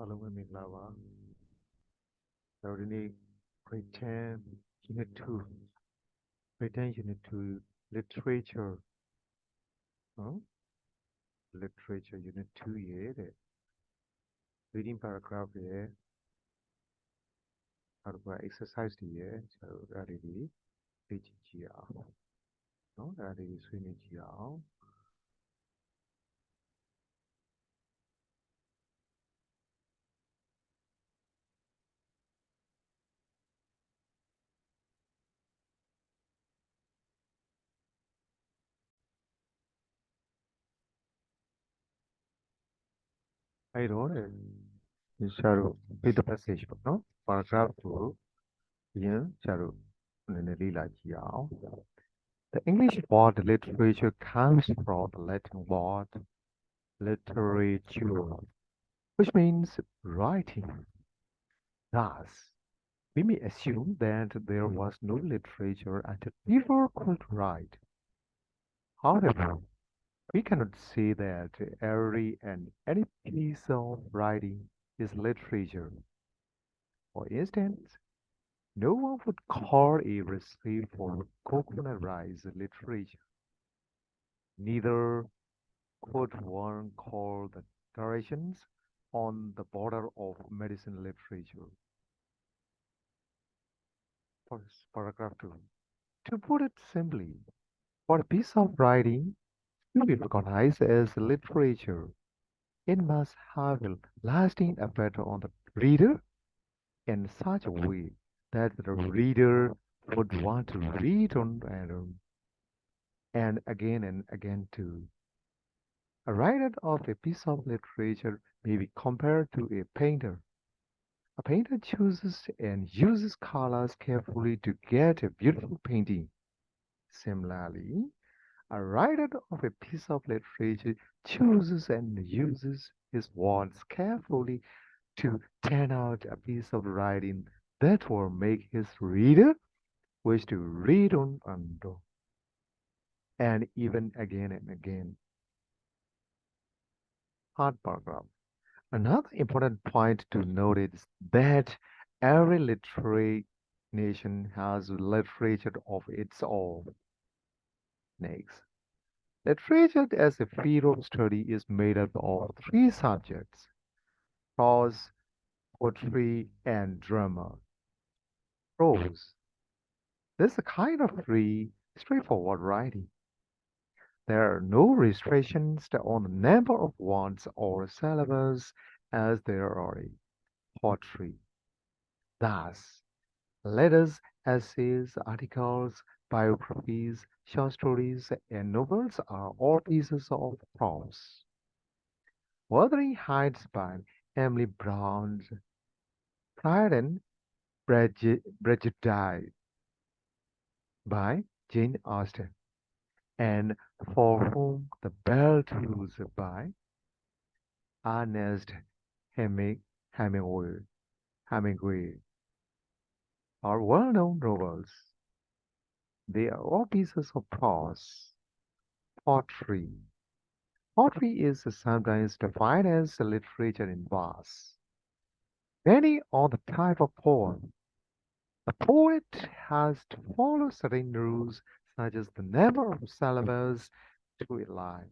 အားလုံးပဲမင်္ဂလာပါကျွန်တော်ဒီနေ့ Grade 10 Unit 2 Grade 10 Unit 2 Literature နော် Literature Unit 2ရဲ့တဲ့ reading paragraph ရဲ့နောက်တစ်ခုက exercise တွေရဲ့ကျွန်တော်တို့အဲ့ဒါတွေလေ့ကျင့်ကြည့်အောင်နော်အဲ့ဒါတွေဆွေးနွေးကြည့်အောင်အဲ့တော့တဲ့ဆရာတို့ read the passage ပေါ့နော် paragraph ကိုအရင်ဆရာတို့နည်းနည်းလေ့လာကြည့်အောင် The English word literature comes from the Latin word literature, which means writing. Thus, we may assume that there was no literature until people could write. However, we cannot say that every and any piece of writing is literature. For instance, no one would call a recipe for coconut rice literature. Neither could one call the directions on the border of medicine literature. Paragraph 2. To put it simply, for a piece of writing to be recognized as literature, it must have a lasting effect on the reader in such a way that the reader would want to read on and again too. A writer of a piece of literature may be compared to a painter. A painter chooses and uses colors carefully to get a beautiful painting. Similarly, a writer of a piece of literature chooses and uses his words carefully to turn out a piece of writing that will make his reader wish to read on and even again and again. Hard paragraph. Another important point to note is that every literary nation has literature of its own. Next, literature as a field of study is made up of three subjects: prose, poetry, and drama. Prose. This is a kind of free, straightforward writing. There are no restrictions on the number of words or syllables as there are in poetry. Thus, letters, essays, articles, biographies, short stories, and novels are all pieces of prose. Wuthering Heights by Emily Brown's Pride and Prejudice by Jane Austen, and For Whom the Bell Tolls by Ernest Hemingway, Hemingway are well-known novels. They are all pieces of prose. Poetry. Poetry is sometimes defined as literature in verse. Many are the type of poem. The poet has to follow certain rules such as the number of syllables to a line,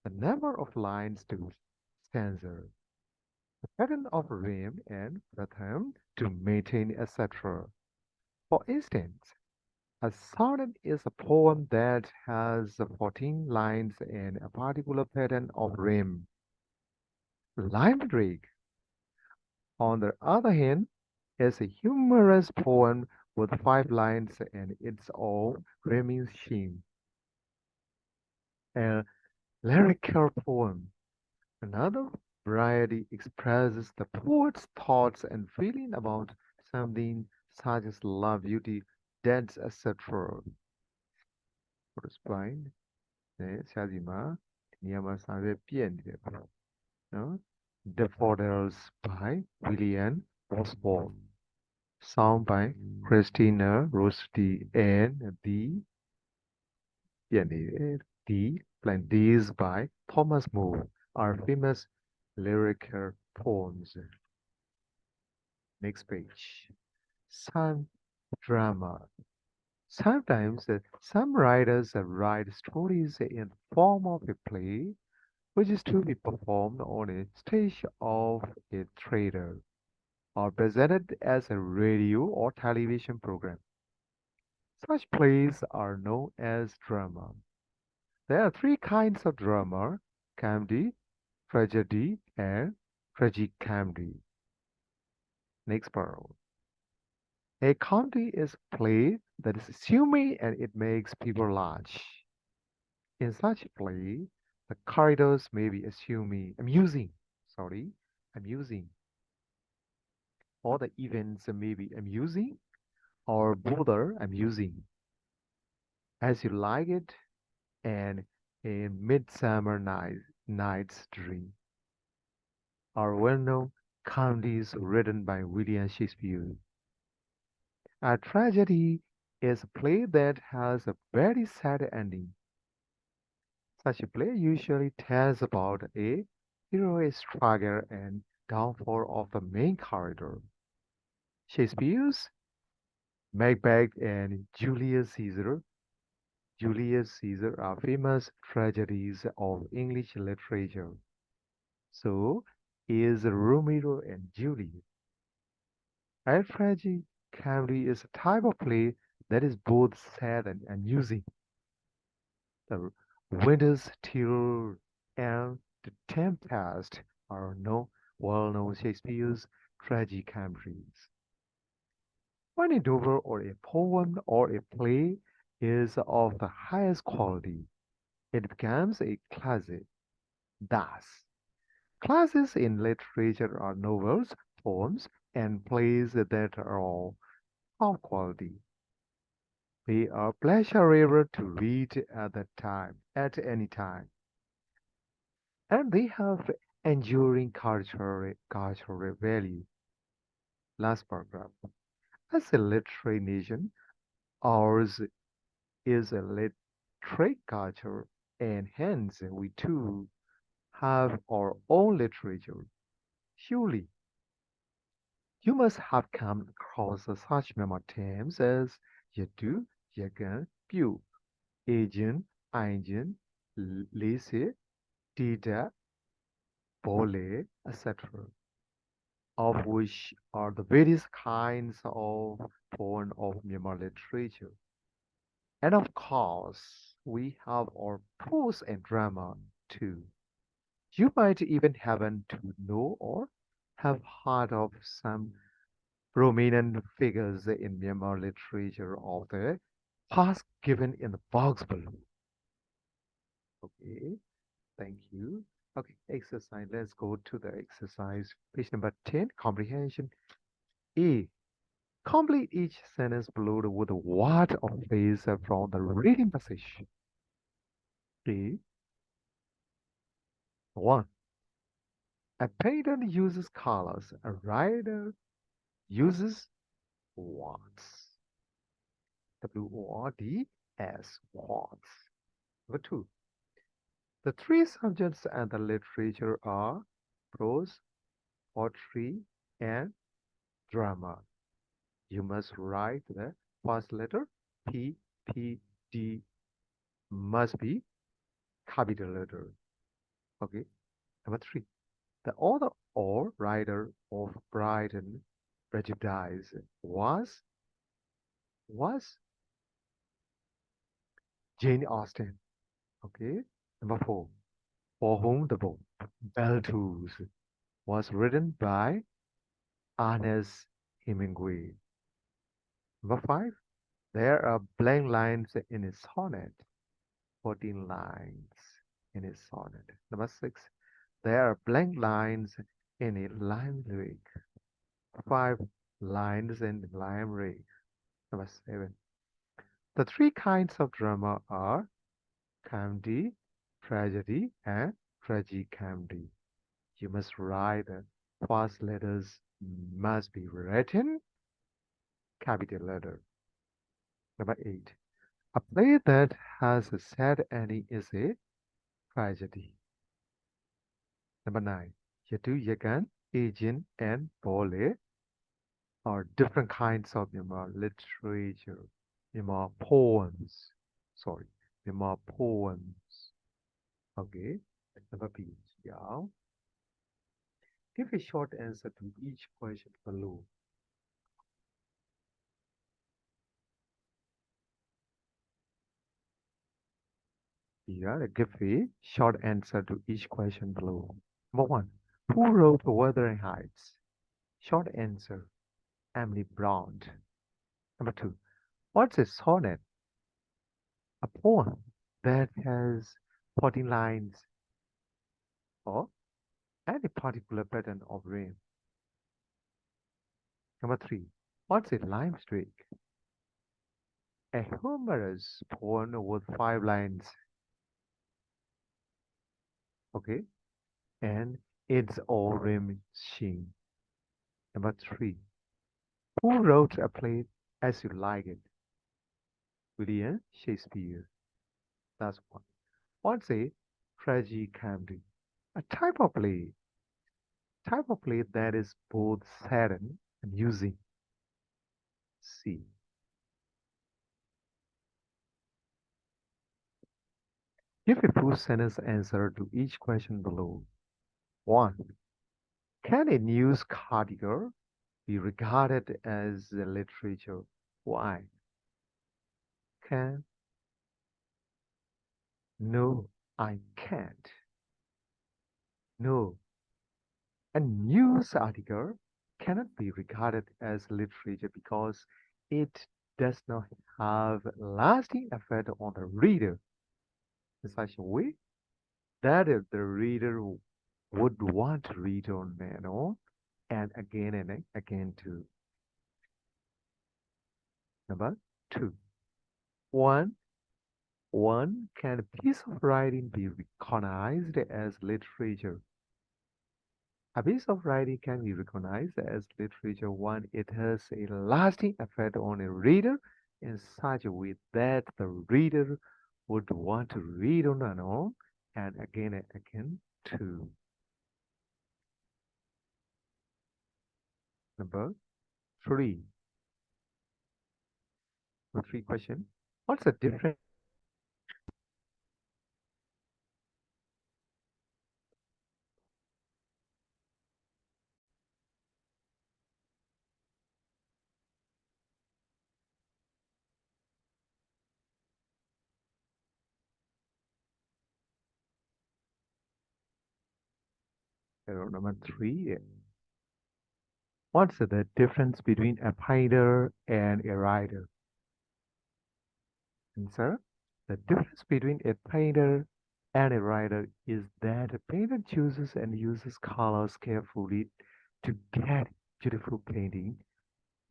the number of lines to stanza, the pattern of rhyme and rhythm to maintain, etc. For instance, a sonnet is a poem that has 14 lines and a particular pattern of rhyme. Limerick, on the other hand, is a humorous poem with 5 lines and its own rhyming scheme. A lyrical poem, another variety, expresses the poet's thoughts and feeling about something such as love, beauty, death, etc. Correspond နဲ့ဆရာစီမှာနေရာမှာစာရွက်ပြည့်နေတယ်ပေါ့နော် Daffodils by William Wordsworth Song by Christina Rossetti and the ပြည့်နေတယ် The Plenties by Thomas Moore are famous lyrical poems. Next page. Some drama. Sometimes some writers write stories in the form of a play, which is to be performed on a stage of a theater or presented as a radio or television program. Such plays are known as drama. There are three kinds of drama: comedy, tragedy, and tragicomedy. Next part. A comedy is a play that is humorous and it makes people laugh. In such a play, the characters may be amusing, or the events may be amusing, or both are amusing, as you like it, and a Night's Dream are well-known comedies written by William Shakespeare. A tragedy is a play that has a very sad ending. Such a play usually tells about a hero's struggle and downfall of the main character. Shakespeare's Macbeth and Julius Caesar are famous tragedies of English literature. So is Romeo and Juliet. A tragic comedy is a type of play that is both sad and amusing. The Winter's Tale and The Tempest are no well-known Shakespeare's tragicomedies. When a novel or a poem or a play is of the highest quality, it becomes a classic. Thus, classics in literature are novels, poems, and plays that are of top quality. They are pleasurable to read at any time, and they have enduring cultural value. Last paragraph. As a literary nation, ours is a literary culture, and hence we too have our own literature. Surely, you must have come across such memo terms as Yatu, Yagan, Pew, Agent, Eingen, Lise, Tita, Bole, etc., of which are the various kinds of form of Myanmar literature. And of course, we have our prose and drama too. You might even happen to know or have heard of some prominent figures in Myanmar literature of the past given in the box below. Okay, thank you. Okay, exercise. Let's go to the exercise. Page number 10, comprehension. A. Complete each sentence below with a word or phrase from the reading passage. A. 1. A painter uses colors. A writer uses words. W-O-R-D-S, words. Number 2. The three subjects and the literature are prose, poetry, and drama. You must write the first letter P, P, D must be capital letter. Okay. Number 3. The author or writer of Pride and Prejudice was Jane Austen. Okay. Number 4. For whom the book Bell Tools was written by Ernest Hemingway. Number 5. There are blank lines in his sonnet. 14 lines in his sonnet. Number 6. There are blank lines in a lime lyric. 5 lines in lime lyric. Number 7. The three kinds of drama are comedy, tragedy, and tragicomedy. You must write the first letters must be written capital letter. Number 8. A play that has a sad ending is a tragedy. Number 9. Yatu Yagan Asian and Pole are different kinds of literature. Poems. Sorry, poems. Okay, number B. Yeah. Give a short answer to each question below. Yeah, give a short answer to each question below. Number one. Who wrote Wuthering Heights? Short answer. Emily Bront. Number two. What's a sonnet? A poem that has 14 lines or any particular pattern of rhyme. Number three. What's a lime streak? A humorous poem with 5 lines. Okay. And it's all rhyming. Number three. Who wrote a play as you like it? William Shakespeare. That's one. What's a tragicomedy? A type of play that is both sad and amusing. C. Give a full sentence answer to each question below. 1. Can a news article be regarded as a literature? Why? Can? No, I can't. No, a news article cannot be regarded as literature because it does not have lasting effect on the reader in such a way that if the reader would want to read on their own and again to number two. One, can a piece of writing be recognized as literature? A piece of writing can be recognized as literature when it has a lasting effect on a reader in such a way that the reader would want to read on and on and again too. Number three. Number three question. What's the difference? Number three. What's the difference between a painter and a writer? Answer. The difference between a painter and a writer is that a painter chooses and uses colors carefully to get beautiful painting,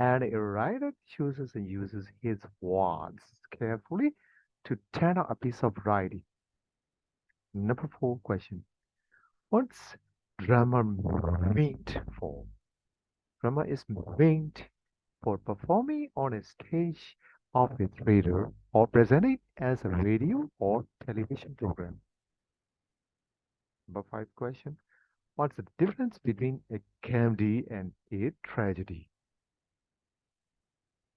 and a writer chooses and uses his words carefully to turn out a piece of writing. Number four question. What's drama meant for? Drama is meant for performing on a stage of a theater or presenting as a radio or television program. Number five question. What's the difference between a comedy and a tragedy?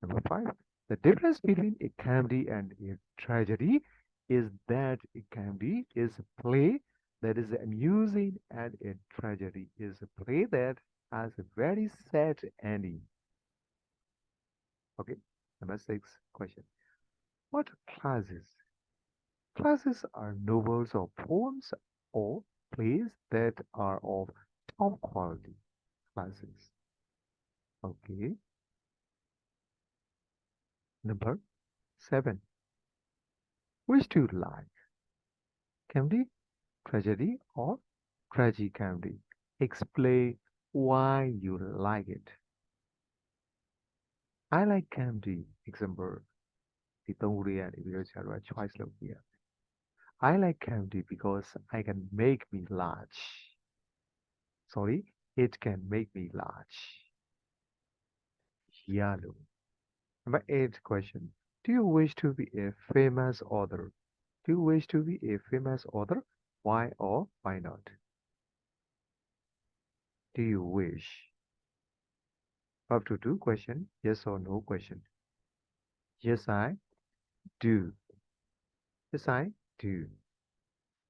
Number five. The difference between a comedy and a tragedy is that a comedy is a play that is amusing and a tragedy is a play that has a very sad ending. Okay. Number six question. What are classes? Classes are novels or poems or plays that are of top quality. Classes. Okay. Number seven. Which do you like? Comedy, tragedy, or tragicomedy? Explain why you like it. I like comedy. Example, Titongurian Ibirocharwa choice here. I like comedy because I can make me large. Sorry, it can make me large. Yellow. Number eight question. Do you wish to be a famous author? Do you wish to be a famous author? Why or why not? do you wish? 5 to 2 question, yes or no question. Yes, I do. Yes, I do.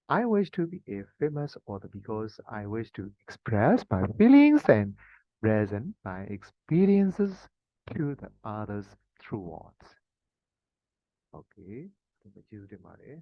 I wish to be a famous author because I wish to express my feelings and present my experiences to the others through words. Okay, तो बच्चे उठे मारे